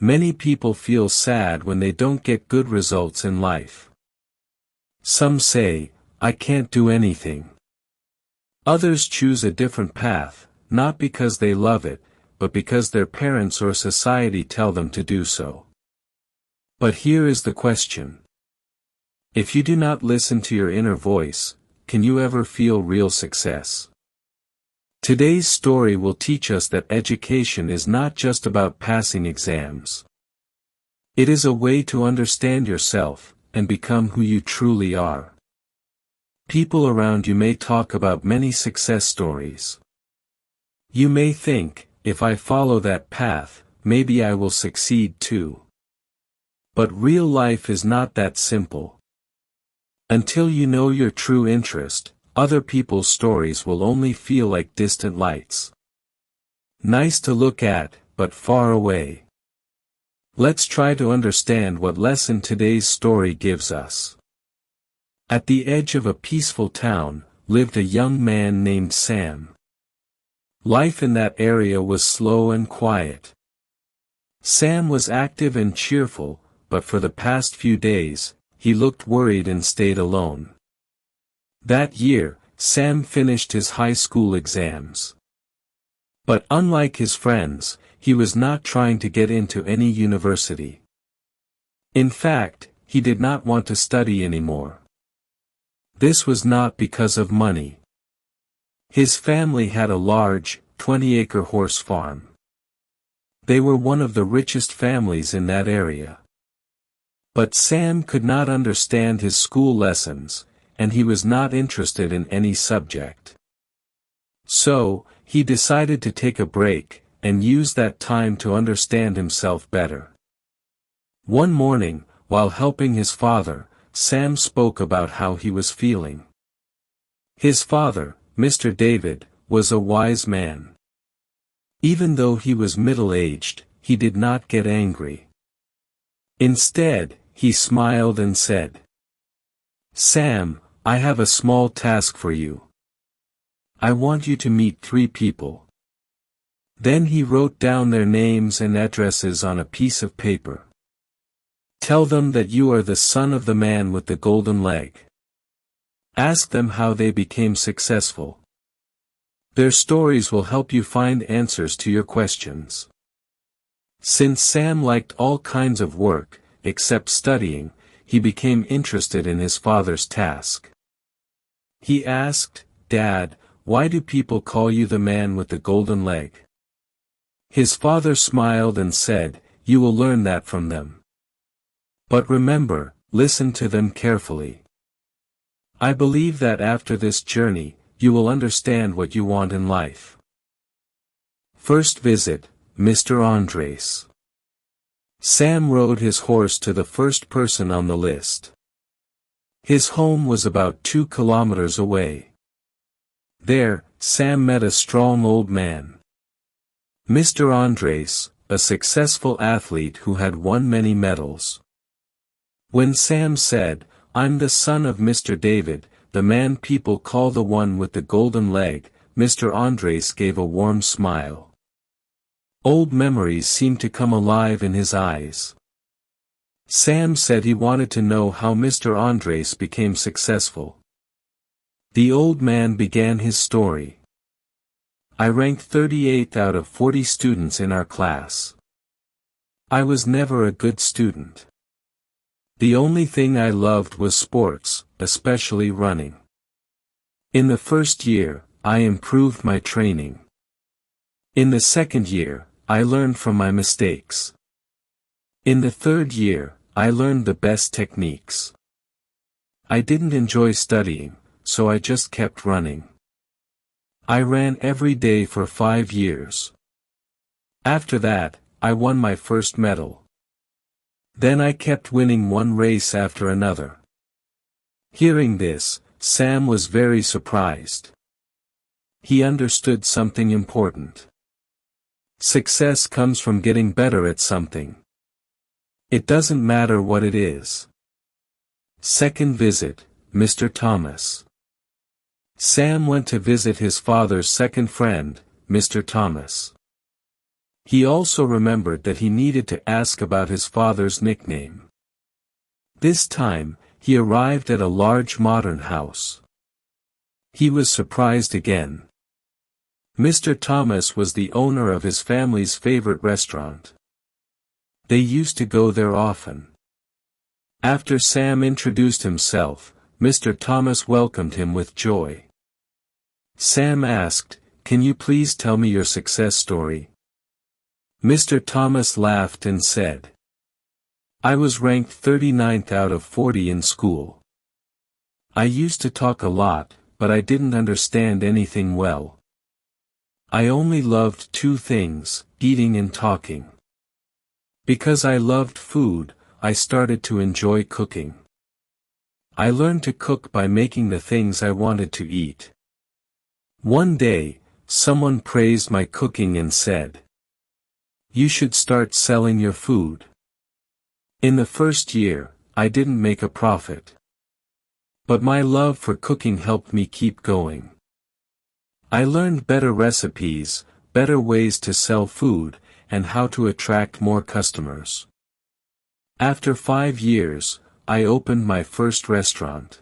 Many people feel sad when they don't get good results in life. Some say, "I can't do anything." Others choose a different path, not because they love it, but because their parents or society tell them to do so. But here is the question. If you do not listen to your inner voice, can you ever feel real success? Today's story will teach us that education is not just about passing exams. It is a way to understand yourself, and become who you truly are. People around you may talk about many success stories. You may think, if I follow that path, maybe I will succeed too. But real life is not that simple. Until you know your true interest, other people's stories will only feel like distant lights. Nice to look at, but far away. Let's try to understand what lesson today's story gives us. At the edge of a peaceful town, lived a young man named Sam. Life in that area was slow and quiet. Sam was active and cheerful, but for the past few days, he looked worried and stayed alone. That year, Sam finished his high school exams. But unlike his friends, he was not trying to get into any university. In fact, he did not want to study anymore. This was not because of money. His family had a large, 20-acre horse farm. They were one of the richest families in that area. But Sam could not understand his school lessons, and he was not interested in any subject. So, he decided to take a break, and use that time to understand himself better. One morning, while helping his father, Sam spoke about how he was feeling. His father, Mr. David, was a wise man. Even though he was middle-aged, he did not get angry. Instead, he smiled and said, "Sam, I have a small task for you. I want you to meet 3 people." Then he wrote down their names and addresses on a piece of paper. "Tell them that you are the son of the man with the golden leg. Ask them how they became successful. Their stories will help you find answers to your questions." Since Sam liked all kinds of work, except studying, he became interested in his father's task. He asked, "Dad, why do people call you the man with the golden leg?" His father smiled and said, "You will learn that from them. But remember, listen to them carefully. I believe that after this journey, you will understand what you want in life." First visit, Mr. Andres. Sam rode his horse to the first person on the list. His home was about 2 kilometers away. There, Sam met a strong old man. Mr. Andres, a successful athlete who had won many medals. When Sam said, "I'm the son of Mr. David, the man people call the one with the golden leg," Mr. Andres gave a warm smile. Old memories seemed to come alive in his eyes. Sam said he wanted to know how Mr. Andres became successful. The old man began his story. "I ranked 38th out of 40 students in our class. I was never a good student. The only thing I loved was sports, especially running. In the first year, I improved my training. In the second year, I learned from my mistakes. In the third year, I learned the best techniques. I didn't enjoy studying, so I just kept running. I ran every day for 5 years. After that, I won my first medal. Then I kept winning one race after another." Hearing this, Sam was very surprised. He understood something important. Success comes from getting better at something. It doesn't matter what it is. Second visit, Mr. Thomas. Sam went to visit his father's second friend, Mr. Thomas. He also remembered that he needed to ask about his father's nickname. This time, he arrived at a large modern house. He was surprised again. Mr. Thomas was the owner of his family's favorite restaurant. They used to go there often. After Sam introduced himself, Mr. Thomas welcomed him with joy. Sam asked, "Can you please tell me your success story?" Mr. Thomas laughed and said, "I was ranked 39th out of 40 in school. I used to talk a lot, but I didn't understand anything well. I only loved two things, eating and talking. Because I loved food, I started to enjoy cooking. I learned to cook by making the things I wanted to eat. One day, someone praised my cooking and said, 'You should start selling your food.' In the first year, I didn't make a profit. But my love for cooking helped me keep going. I learned better recipes, better ways to sell food, and how to attract more customers. After 5 years, I opened my first restaurant.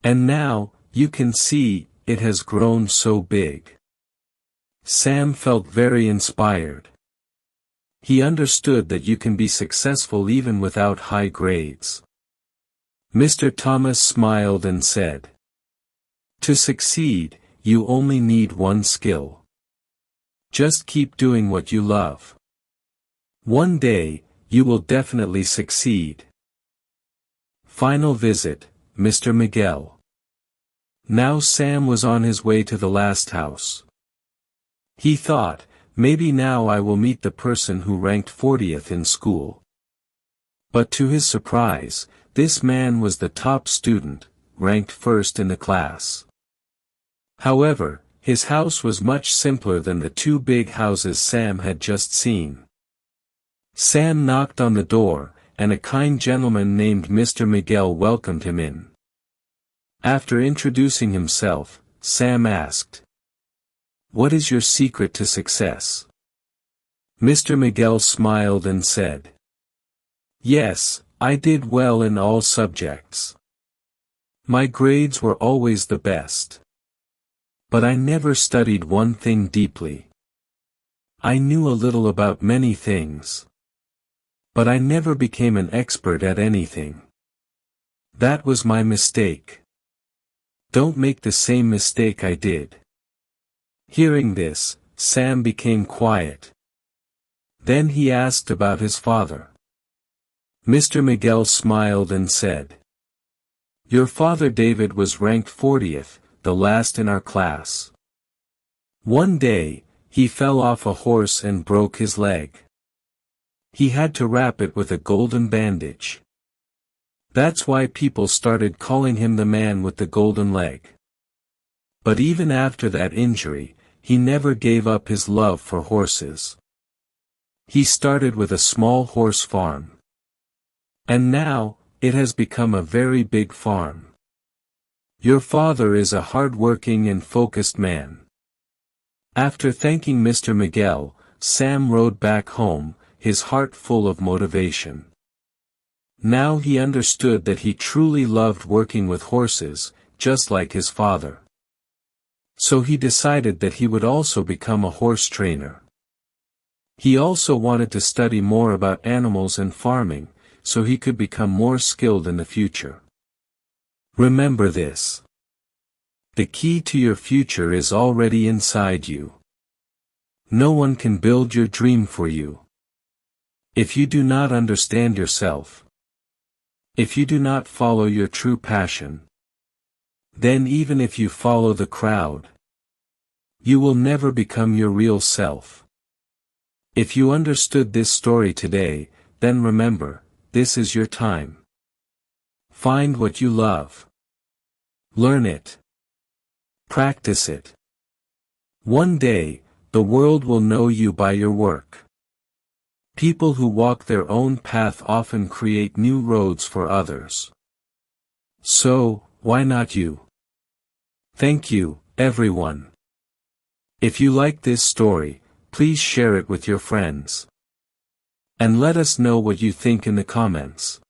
And now, you can see, it has grown so big." Sam felt very inspired. He understood that you can be successful even without high grades. Mr. Thomas smiled and said, "To succeed, you only need one skill. Just keep doing what you love. One day, you will definitely succeed." Final visit, Mr. Miguel. Now Sam was on his way to the last house. He thought, maybe now I will meet the person who ranked 40th in school. But to his surprise, this man was the top student, ranked first in the class. However, his house was much simpler than the two big houses Sam had just seen. Sam knocked on the door, and a kind gentleman named Mr. Miguel welcomed him in. After introducing himself, Sam asked, "What is your secret to success?" Mr. Miguel smiled and said, "Yes, I did well in all subjects. My grades were always the best. But I never studied one thing deeply. I knew a little about many things. But I never became an expert at anything. That was my mistake. Don't make the same mistake I did." Hearing this, Sam became quiet. Then he asked about his father. Mr. Miguel smiled and said, "Your father David was ranked 40th, the last in our class. One day, he fell off a horse and broke his leg. He had to wrap it with a golden bandage. That's why people started calling him the man with the golden leg. But even after that injury, he never gave up his love for horses. He started with a small horse farm. And now, it has become a very big farm. Your father is a hard-working and focused man." After thanking Mr. Miguel, Sam rode back home, his heart full of motivation. Now he understood that he truly loved working with horses, just like his father. So he decided that he would also become a horse trainer. He also wanted to study more about animals and farming, so he could become more skilled in the future. Remember this. The key to your future is already inside you. No one can build your dream for you. If you do not understand yourself, if you do not follow your true passion, then even if you follow the crowd, you will never become your real self. If you understood this story today, then remember, this is your time. Find what you love. Learn it. Practice it. One day, the world will know you by your work. People who walk their own path often create new roads for others. So, why not you? Thank you, everyone. If you like this story, please share it with your friends. And let us know what you think in the comments.